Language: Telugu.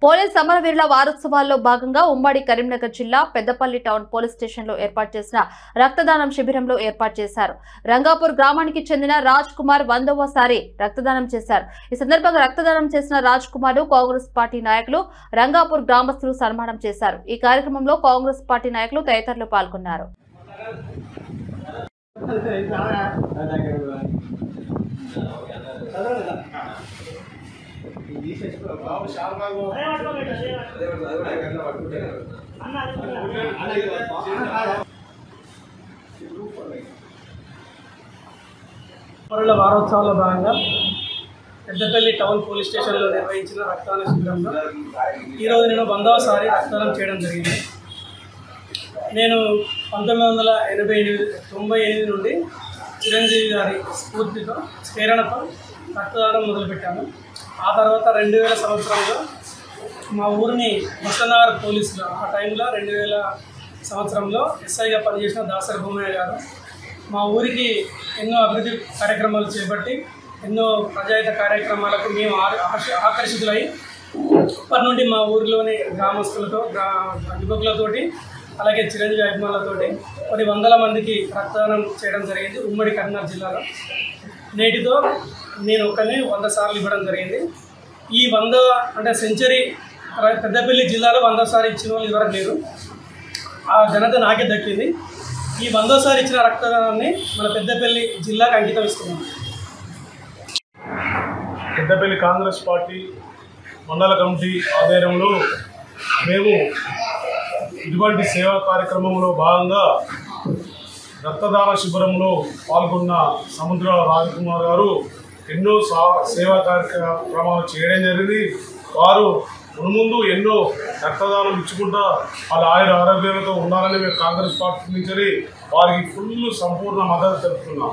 పోలీస్ సమరవీరుల వారోత్సవాల్లో భాగంగా ఉమ్మడి కరీంనగర్ జిల్లా పెద్దపల్లి టౌన్ పోలీస్ స్టేషన్లో ఏర్పాటు చేసిన రక్తదానం శిబిరంలో ఏర్పాటు చేశారు. రంగాపూర్ గ్రామానికి చెందిన రాజ్ కుమార్ 100వసారి రక్తదానం చేశారు. ఈ సందర్భంగా రక్తదానం చేసిన రాజ్ కుమార్ కాంగ్రెస్ పార్టీ నాయకులు, రంగాపూర్ గ్రామస్తులు సన్మానం చేశారు. ఈ కార్యక్రమంలో కాంగ్రెస్ పార్టీ నాయకులు తదితరులు పాల్గొన్నారు. పరుల వారోత్సవాల్లో భాగంగా పెద్దపల్లి టౌన్ పోలీస్ స్టేషన్లో నిర్వహించిన రక్తదాన శిబిరంలో ఈరోజు నేను 100వసారి రక్తదానం చేయడం జరిగింది. నేను 1998 నుండి చిరంజీవి గారి స్ఫూర్తితో ప్రేరణతో రక్తదానం మొదలుపెట్టాను. ఆ తర్వాత 2000 సంవత్సరంలో మా ఊరిని ముస్తనగర్ పోలీసులు ఆ టైంలో 2000 సంవత్సరంలో ఎస్ఐగా పనిచేసిన దాసరి భూమయ్య గారు మా ఊరికి ఎన్నో అభివృద్ధి కార్యక్రమాలు చేపట్టి ఎన్నో ప్రజాహిత కార్యక్రమాలకు మేము ఆకర్షితులై అప్పటి నుండి మా ఊరిలోని గ్రామస్తులతో యువకులతోటి అలాగే చిరంజీవి అభిమానులతోటి కొన్ని వందల మందికి రక్తదానం చేయడం జరిగింది. ఉమ్మడి కరీంనగర్ జిల్లాలో నేటితో నేను ఒక్కనే 100 సార్లు ఇవ్వడం జరిగింది. ఈ 100 అంటే సెంచరీ పెద్దపల్లి జిల్లాలో 100సారి ఇచ్చిన వాళ్ళు ఎవరికి లేరు. ఆ ఘనత నాకే దక్కింది. ఈ 100సారి ఇచ్చిన రక్తదానాన్ని మన పెద్దపల్లి జిల్లాకు అంకితం ఇస్తున్నాం. పెద్దపల్లి కాంగ్రెస్ పార్టీ మండల కమిటీ ఆధ్వర్యంలో మేము ఇటువంటి సేవా కార్యక్రమంలో భాగంగా రక్తదాన శిబిరంలో పాల్గొన్న సముద్రాల రాజకుమార్ గారు ఎన్నో సేవా కార్యక్రమాలు చేయడం జరిగింది. వారు మున్ముందు ఎన్నో రక్తదానం ఇచ్చుకుంటా వాళ్ళ ఆరోగ్యాలతో ఉండాలని మేము కాంగ్రెస్ పార్టీ నుంచి వారికి ఫుల్ సంపూర్ణ మద్దతు తెలుపుతున్నాం.